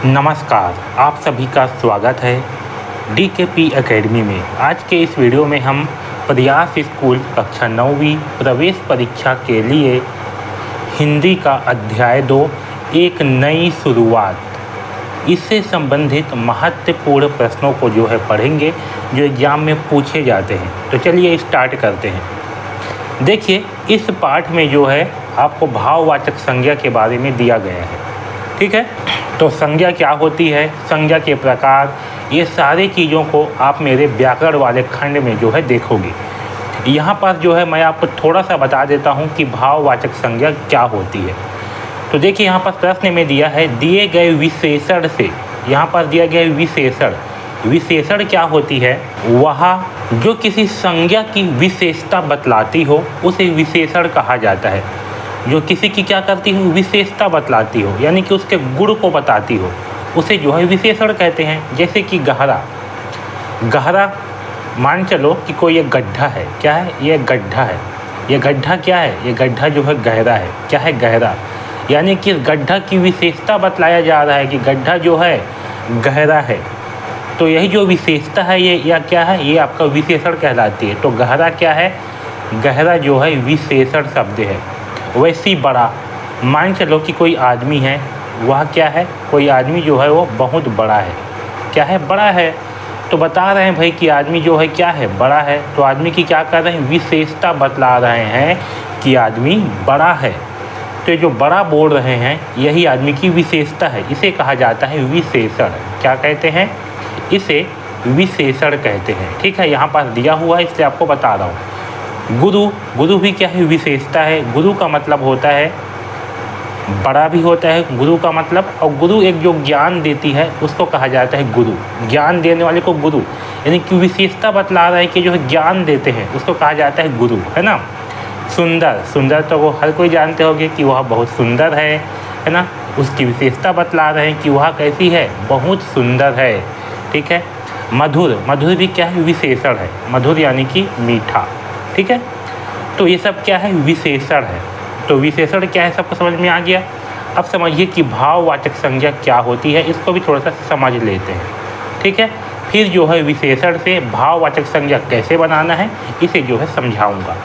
नमस्कार, आप सभी का स्वागत है DKP एकेडमी में। आज के इस वीडियो में हम प्रयास स्कूल कक्षा 9वीं प्रवेश परीक्षा के लिए हिंदी का अध्याय 2 एक नई शुरुआत, इससे संबंधित महत्वपूर्ण प्रश्नों को पढ़ेंगे जो एग्ज़ाम में पूछे जाते हैं। तो चलिए स्टार्ट करते हैं। देखिए, इस पाठ में आपको भाववाचक संज्ञा के बारे में दिया गया है। ठीक है, तो संज्ञा क्या होती है, संज्ञा के प्रकार, ये सारी चीज़ों को आप मेरे व्याकरण वाले खंड में देखोगे। यहाँ पर मैं आपको थोड़ा सा बता देता हूँ कि भाववाचक संज्ञा क्या होती है। तो देखिए, यहाँ पर प्रश्न में दिया है, दिए गए विशेषण से, यहाँ पर दिया गया विशेषण, विशेषण क्या होती है, वह जो किसी संज्ञा की विशेषता बतलाती हो उसे विशेषण कहा जाता है। जो किसी की क्या करती हो, विशेषता बतलाती हो, यानी कि उसके गुण को बताती हो, उसे विशेषण कहते हैं। जैसे कि गहरा, गहरा मान चलो कि कोई एक गड्ढा है, क्या है, ये गड्ढा है, ये गड्ढा क्या है, ये गड्ढा गहरा है, क्या है, गहरा, यानी कि गड्ढा की विशेषता बतलाया जा रहा है कि गड्ढा गहरा है। तो यही जो विशेषता है ये या क्या है, ये आपका विशेषण कहलाती है। तो गहरा क्या है, गहरा विशेषण शब्द है। वैसी बड़ा, मान चलो कि कोई आदमी है, वह क्या है, कोई आदमी वो बहुत बड़ा है, क्या है, बड़ा है। तो बता रहे हैं भाई कि आदमी क्या है, बड़ा है। तो आदमी की क्या कर रहे हैं, विशेषता बतला रहे हैं कि आदमी बड़ा है। तो जो बड़ा बोल रहे हैं यही आदमी की विशेषता है, इसे कहा जाता है विशेषण। क्या कहते हैं, इसे विशेषण कहते हैं। ठीक है, यहाँ पर दिया हुआ है इसलिए आपको बता रहा हूँ। गुरु, गुरु भी क्या है, विशेषता है। गुरु का मतलब होता है, बड़ा भी होता है गुरु का मतलब, और गुरु एक जो ज्ञान देती है उसको कहा जाता है गुरु। ज्ञान देने वाले को गुरु, यानी कि विशेषता बतला रहा है कि ज्ञान देते हैं उसको कहा जाता है गुरु, है ना। सुंदर, सुंदर तो वो हर कोई जानते होंगे कि वह बहुत सुंदर है ना। उसकी विशेषता बतला रहे हैं कि वह कैसी है, बहुत सुंदर है। ठीक है, मधुर, मधुर भी क्या है, विशेषण है। मधुर यानी कि मीठा। ठीक है, तो ये सब क्या है, विशेषण है। तो विशेषण क्या है, सबको समझ में आ गया। अब समझिए कि भाववाचक संज्ञा क्या होती है, इसको भी थोड़ा सा समझ लेते हैं। ठीक है, फिर विशेषण से भाववाचक संज्ञा कैसे बनाना है इसे समझाऊंगा।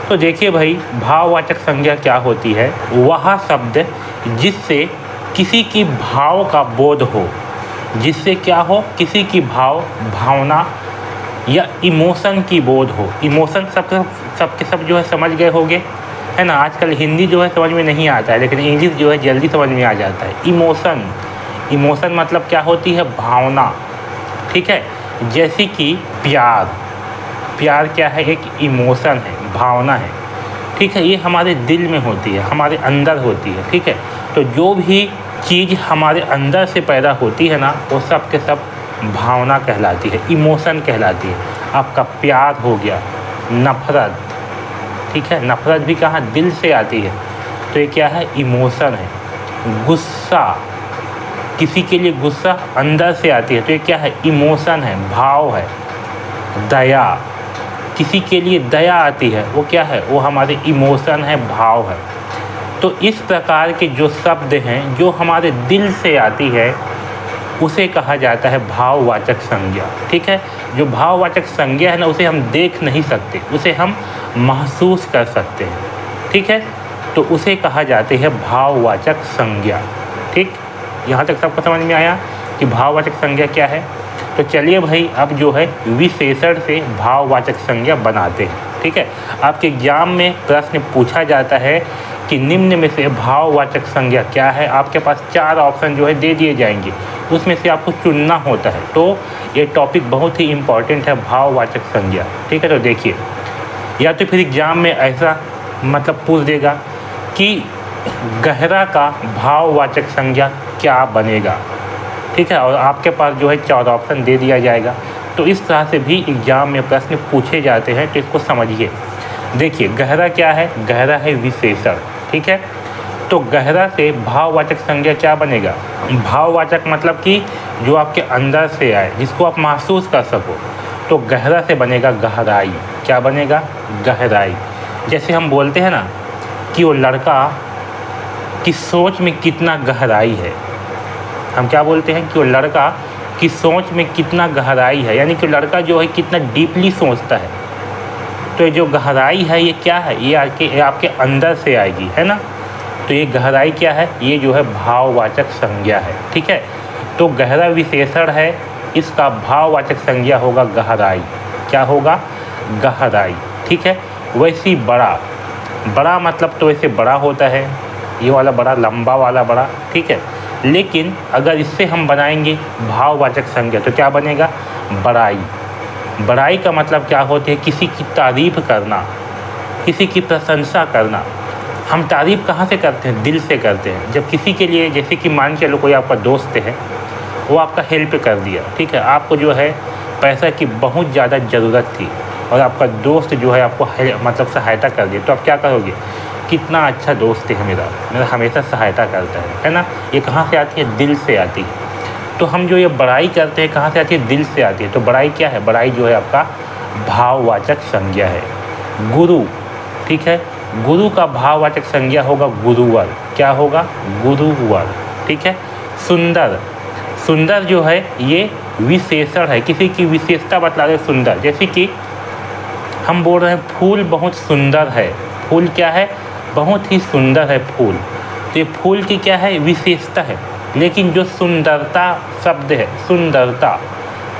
तो देखिए भाई, भाववाचक संज्ञा क्या होती है, वह शब्द जिससे किसी की भाव का बोध हो, जिससे क्या हो, किसी की भावना या इमोशन की बोध हो। इमोशन सबके सब समझ गए होंगे, है ना। आजकल हिंदी समझ में नहीं आता है, लेकिन इंग्लिश जल्दी समझ में आ जाता है। इमोशन, इमोशन मतलब क्या होती है, भावना। ठीक है, जैसे कि प्यार, प्यार क्या है, एक इमोशन है, भावना है। ठीक है, ये हमारे दिल में होती है, हमारे अंदर होती है। ठीक है, तो जो भी चीज़ हमारे अंदर से पैदा होती है ना, वो सब के सब भावना कहलाती है, इमोशन कहलाती है। आपका प्यार हो गया, नफ़रत, ठीक है, नफ़रत भी कहाँ, दिल से आती है, तो ये क्या है, इमोशन है। गुस्सा, किसी के लिए गुस्सा अंदर से आती है, तो ये क्या है, इमोशन है, भाव है। दया, किसी के लिए दया आती है, वो क्या है, वो हमारे इमोशन है, भाव है। तो इस प्रकार के जो शब्द हैं जो हमारे दिल से आती है उसे कहा जाता है भाववाचक संज्ञा। ठीक है, जो भाववाचक संज्ञा है ना, उसे हम देख नहीं सकते, उसे हम महसूस कर सकते हैं। ठीक है, तो उसे कहा जाते हैं भाववाचक संज्ञा। ठीक, यहाँ तक सबको समझ में आया कि भाववाचक संज्ञा क्या है। तो चलिए भाई, अब विशेषण से भाववाचक संज्ञा बनाते हैं। ठीक है, आपके एग्जाम में प्रश्न पूछा जाता है कि निम्न में से भाववाचक संज्ञा क्या है। आपके पास 4 ऑप्शन दे दिए जाएंगे, उसमें से आपको चुनना होता है। तो ये टॉपिक बहुत ही इम्पॉर्टेंट है, भाववाचक संज्ञा। ठीक है, तो देखिए, या तो फिर एग्जाम में ऐसा पूछ देगा कि गहरा का भाववाचक संज्ञा क्या बनेगा। ठीक है, और आपके पास 4 ऑप्शन दे दिया जाएगा। तो इस तरह से भी एग्जाम में प्रश्न पूछे जाते हैं, तो इसको समझिए। देखिए, गहरा क्या है, गहरा है विशेषण। ठीक है, तो गहरा से भाववाचक संज्ञा क्या बनेगा, भाववाचक मतलब कि जो आपके अंदर से आए, जिसको आप महसूस कर सको। तो गहरा से बनेगा गहराई। क्या बनेगा, गहराई। जैसे हम बोलते हैं ना कि वो लड़का की सोच में कितना गहराई है, हम क्या बोलते हैं कि वो लड़का की सोच में कितना गहराई है, यानी कि लड़का जो है कितना डीपली सोचता है। तो जो गहराई है ये क्या है, ये आपके अंदर से आएगी, है ना। तो ये गहराई क्या है, ये जो है भाववाचक संज्ञा है, ठीक है। तो गहरा विशेषण है, इसका भाववाचक संज्ञा होगा गहराई। क्या होगा, गहराई, ठीक है। वैसी बड़ा मतलब तो वैसे बड़ा होता है, ये वाला बड़ा, लंबा वाला बड़ा, ठीक है। लेकिन अगर इससे हम बनाएंगे भाववाचक संज्ञा तो क्या बनेगा, बड़ाई। बड़ाई का मतलब क्या होती है, किसी की तारीफ़ करना, किसी की प्रशंसा करना। हम तारीफ़ कहाँ से करते हैं, दिल से करते हैं। जब किसी के लिए, जैसे कि मान चलो कोई आपका दोस्त है, वो आपका हेल्प कर दिया, ठीक है, आपको जो है पैसा की बहुत ज़्यादा ज़रूरत थी और आपका दोस्त जो है आपको मतलब सहायता कर दिया, तो आप क्या करोगे, कितना अच्छा दोस्त है मेरा हमेशा सहायता करता है ना। ये कहाँ से आती है, दिल से आती है। तो हम जो ये बड़ाई करते हैं कहाँ से आती है, दिल से आती है। तो बड़ाई क्या है, बड़ाई जो है आपका भाववाचक संज्ञा है। गुरु, ठीक है, गुरु का भाववाचक संज्ञा होगा गुरुवर। क्या होगा, गुरुवर, ठीक है। सुंदर, सुंदर जो है ये विशेषण है, किसी की विशेषता बता रहे सुंदर। जैसे कि हम बोल रहे हैं फूल बहुत सुंदर है, फूल क्या है, बहुत ही सुंदर है फूल। तो ये फूल की क्या है, विशेषता है। लेकिन जो सुंदरता शब्द है, सुंदरता,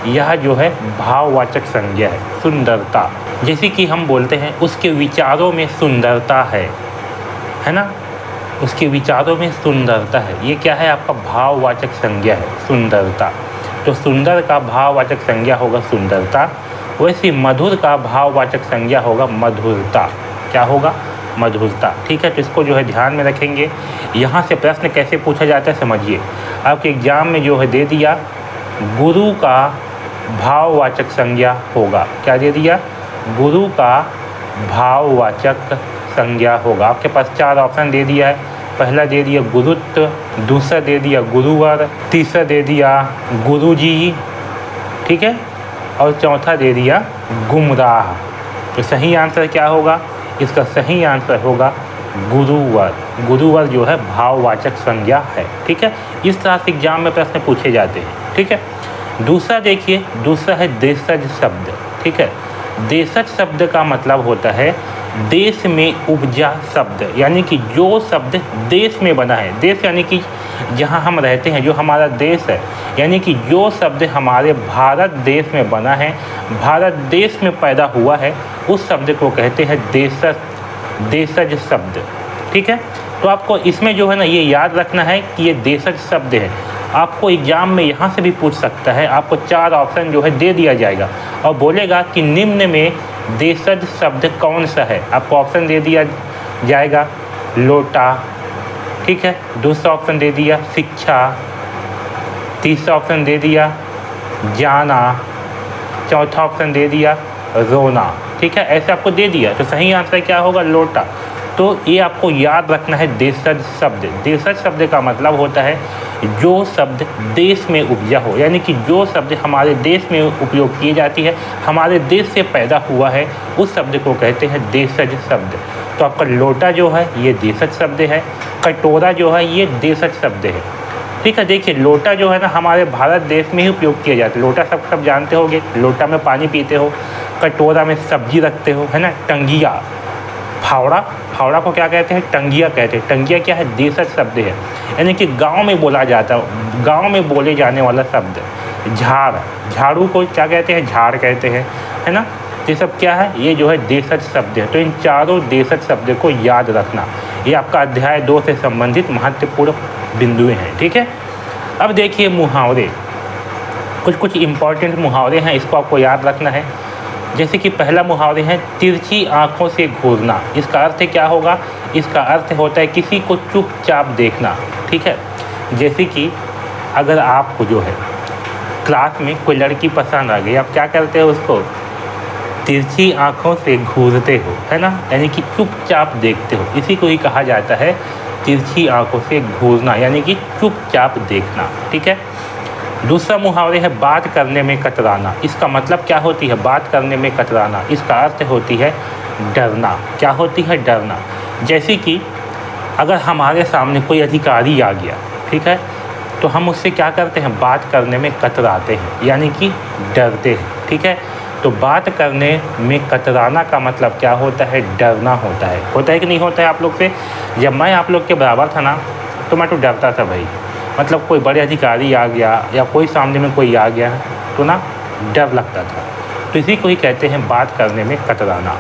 यह जो है भाववाचक संज्ञा है, सुंदरता। जैसे कि हम बोलते हैं उसके विचारों में सुंदरता है ना, उसके विचारों में सुंदरता है। ये क्या है, आपका भाववाचक संज्ञा है, सुंदरता। तो सुंदर का भाववाचक संज्ञा होगा सुंदरता। वैसे मधुर का भाववाचक संज्ञा होगा मधुरता। क्या होगा, मधुरता, ठीक है। तो इसको जो है ध्यान में रखेंगे। यहाँ से प्रश्न कैसे पूछा जाता है समझिए। आपके एग्जाम में जो है दे दिया, गुरु का भाववाचक संज्ञा होगा, क्या दे दिया, गुरु का भाववाचक संज्ञा होगा। आपके पास 4 ऑप्शन दे दिया है। पहला दे दिया गुरुत्व, दूसरा दे दिया गुरुवर, तीसरा दे दिया गुरुजी, ठीक है, और चौथा दे दिया गुमराह। तो सही आंसर क्या होगा, इसका सही आंसर होगा गुरुवर। गुरुवर जो है भाववाचक संज्ञा है, ठीक है। इस तरह से एग्जाम में प्रश्न पूछे जाते हैं, ठीक है। दूसरा देखिए, दूसरा है देशज शब्द, ठीक है। देशज शब्द का मतलब होता है देश में उपजा शब्द, यानी कि जो शब्द देश में बना है। देश यानी कि जहाँ हम रहते हैं, जो हमारा देश है, यानी कि जो शब्द हमारे भारत देश में बना है, भारत देश में पैदा हुआ है, उस शब्द को कहते हैं देशज शब्द, ठीक है। तो आपको इसमें जो है ना ये याद रखना है कि ये देशज शब्द है। आपको एग्जाम में यहाँ से भी पूछ सकता है। आपको 4 ऑप्शन जो है दे दिया जाएगा और बोलेगा कि निम्न में देशज शब्द कौन सा है। आपको ऑप्शन दे दिया जाएगा लोटा, ठीक है, दूसरा ऑप्शन दे दिया शिक्षा, तीसरा ऑप्शन दे दिया जाना, चौथा ऑप्शन दे दिया रोना, ठीक है। ऐसे आपको दे दिया, तो सही आंसर क्या होगा, लोटा। तो ये आपको याद रखना है देशज शब्द। देशज शब्द का मतलब होता है जो शब्द देश में उपजा हो, यानी कि जो शब्द हमारे देश में उपयोग की जाती है, हमारे देश से पैदा हुआ है, उस शब्द को कहते हैं देशज शब्द। तो आपका लोटा जो है ये देशज शब्द है, कटोरा जो है ये देशज शब्द है, ठीक है। देखिए लोटा जो है ना हमारे भारत देश में ही उपयोग किया जाता है। लोटा सब जानते होंगे, लोटा में पानी पीते हो, कटोरा में सब्जी रखते हो, है ना। टंगिया, फावड़ा को क्या कहते हैं, टंगिया कहते हैं। टंगिया क्या है, देशज शब्द है, यानी कि गांव में बोला जाता है, गांव में बोले जाने वाला शब्द। झाड़ू को क्या कहते हैं, झाड़ कहते हैं, है ना। ये सब क्या है, ये जो है देशज शब्द है। तो इन चारों देशज शब्द को याद रखना, ये आपका अध्याय 2 से संबंधित महत्वपूर्ण बिंदुएं हैं, ठीक है। अब देखिए मुहावरे, कुछ इम्पॉर्टेंट मुहावरे हैं, इसको आपको याद रखना है। जैसे कि पहला मुहावरे है तिरछी आँखों से घूरना। इसका अर्थ क्या होगा, इसका अर्थ होता है किसी को चुपचाप देखना, ठीक है। जैसे कि अगर आपको जो है क्लास में कोई लड़की पसंद आ गई, आप क्या करते हो, उसको तिरछी आँखों से घूरते हो, है ना, यानी कि चुपचाप देखते हो। इसी को ही कहा जाता है तिरछी आँखों से घूरना, यानी कि चुपचाप देखना, ठीक है। दूसरा मुहावरे है बात करने में कतराना। इसका मतलब क्या होती है, बात करने में कतराना, इसका अर्थ होती है डरना। क्या होती है, डरना। जैसे कि अगर हमारे सामने कोई अधिकारी आ गया, ठीक है, तो हम उससे क्या करते हैं, बात करने में कतराते हैं, यानी कि डरते हैं। ठीक है, तो बात करने में कतराना का मतलब क्या होता है, डरना होता है कि नहीं होता है आप लोग से। जब मैं आप लोग के बराबर था ना तो मैं तो डरता था भाई, मतलब कोई बड़े अधिकारी आ गया या कोई सामने में कोई आ गया तो ना डर लगता था। तो इसी को ही कहते हैं बात करने में कतराना।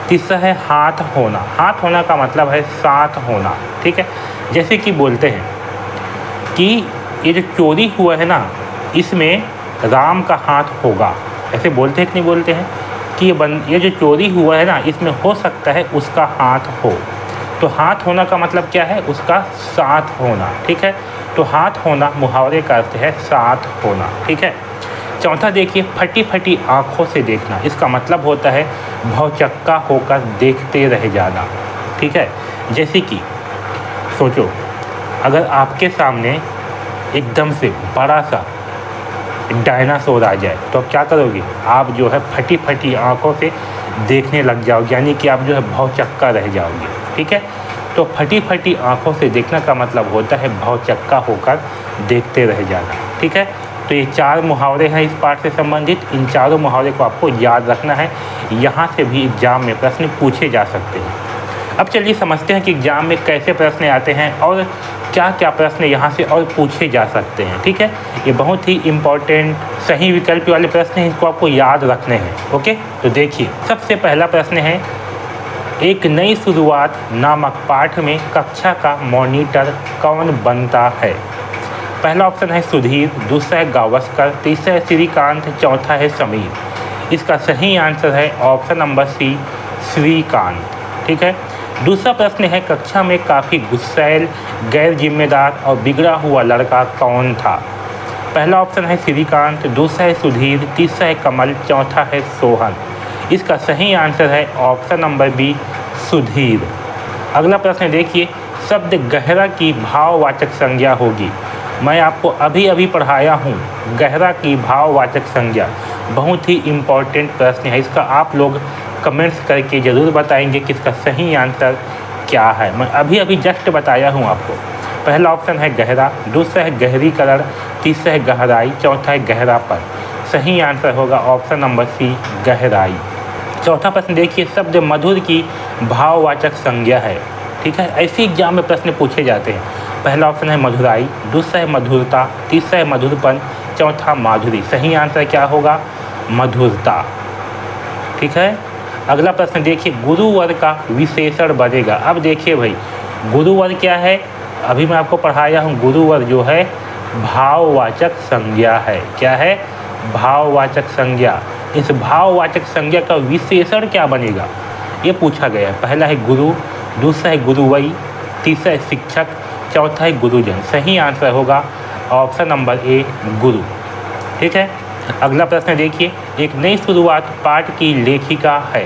तीसरा है हाथ होना। हाथ होना का मतलब है साथ होना। ठीक है, जैसे कि बोलते हैं कि ये जो चोरी हुआ है ना इसमें राम का हाथ होगा, ऐसे बोलते हैं कि नहीं बोलते हैं कि ये जो चोरी हुआ है ना इसमें हो सकता है उसका हाथ हो। तो हाथ होना का मतलब क्या है, उसका साथ होना। ठीक है, तो हाथ होना मुहावरे का अर्थ है साथ होना। ठीक है, चौथा देखिए फटी फटी आँखों से देखना। इसका मतलब होता है भौचक्का होकर देखते रह जाना। ठीक है, जैसे कि सोचो अगर आपके सामने एकदम से बड़ा सा डायनासोर आ जाए तो आप क्या करोगे, आप जो है फटी फटी आँखों से देखने लग जाओगे, यानी कि आप जो है भौचक्का रह जाओगे। ठीक है, तो फटी फटी आँखों से देखना का मतलब होता है भौचक्का होकर देखते रह जाना। ठीक है, तो ये 4 मुहावरे हैं इस पाठ से संबंधित। इन चारों मुहावरे को आपको याद रखना है, यहाँ से भी एग्ज़ाम में प्रश्न पूछे जा सकते हैं। अब चलिए समझते हैं कि एग्ज़ाम में कैसे प्रश्न आते हैं और क्या क्या प्रश्न यहाँ से और पूछे जा सकते हैं। ठीक है, ये बहुत ही इम्पोर्टेंट सही विकल्प वाले प्रश्न हैं, इसको आपको याद रखने हैं। ओके, तो देखिए सबसे पहला प्रश्न है, एक नई शुरुआत नामक पाठ में कक्षा का मॉनिटर कौन बनता है। पहला ऑप्शन है सुधीर, दूसरा है गावस्कर, तीसरा है श्रीकांत, चौथा है समीर। इसका सही आंसर है ऑप्शन नंबर सी, श्रीकांत। ठीक है, दूसरा प्रश्न है कक्षा में काफ़ी गुस्सैल, गैर जिम्मेदार और बिगड़ा हुआ लड़का कौन था। पहला ऑप्शन है श्रीकांत, दूसरा है सुधीर, तीसरा है कमल, चौथा है सोहन। इसका सही आंसर है ऑप्शन नंबर बी, सुधीर। अगला प्रश्न देखिए, शब्द गहरा की भाववाचक संज्ञा होगी। मैं आपको अभी अभी पढ़ाया हूँ गहरा की भाववाचक संज्ञा, बहुत ही इम्पोर्टेंट प्रश्न है। इसका आप लोग कमेंट्स करके ज़रूर बताएंगे कि इसका सही आंसर क्या है। मैं अभी अभी जस्ट बताया हूँ आपको। पहला ऑप्शन है गहरा, दूसरा है गहरीकरण, तीसरा है गहराई, चौथा है गहरापन। सही आंसर होगा ऑप्शन नंबर सी, गहराई। चौथा प्रश्न देखिए, शब्द मधुर की भाववाचक संज्ञा है। ठीक है, ऐसे एग्जाम में प्रश्न पूछे जाते हैं। पहला ऑप्शन है मधुराई, दूसरा है मधुरता, तीसरा है मधुरपन, चौथा माधुरी। सही आंसर क्या होगा, मधुरता। ठीक है, अगला प्रश्न देखिए, गुरुवर का विशेषण बनेगा। अब देखिए भाई गुरुवर क्या है, अभी मैं आपको पढ़ाया हूँ, गुरुवर जो है भाववाचक संज्ञा है। क्या है, भाववाचक संज्ञा। इस भाववाचक संज्ञा का विशेषण क्या बनेगा ये पूछा गया है। पहला है गुरु, दूसरा है गुरुवई, तीसरा है शिक्षक, चौथा है गुरुजन। सही आंसर होगा ऑप्शन नंबर ए, गुरु। ठीक है, अगला प्रश्न देखिए, एक नई शुरुआत पाठ की लेखिका है।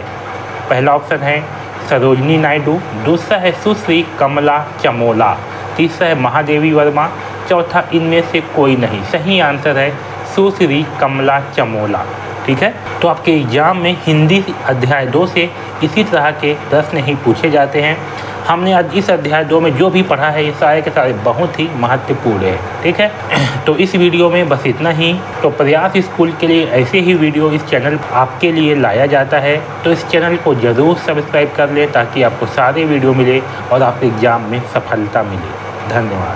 पहला ऑप्शन है सरोजिनी नायडू, दूसरा है सुश्री कमला चमोला, तीसरा है महादेवी वर्मा, चौथा इनमें से कोई नहीं। सही आंसर है सुश्री कमला चमोला। ठीक है, तो आपके एग्जाम में हिंदी अध्याय 2 से इसी तरह के प्रश्न ही पूछे जाते हैं। हमने आज इस अध्याय 2 में जो भी पढ़ा है ये सारे के सारे बहुत ही महत्वपूर्ण है। ठीक है, तो इस वीडियो में बस इतना ही। तो प्रयास स्कूल के लिए ऐसे ही वीडियो इस चैनल आपके लिए लाया जाता है, तो इस चैनल को ज़रूर सब्सक्राइब कर ले ताकि आपको सारे वीडियो मिले और आपके एग्ज़ाम में सफलता मिले। धन्यवाद।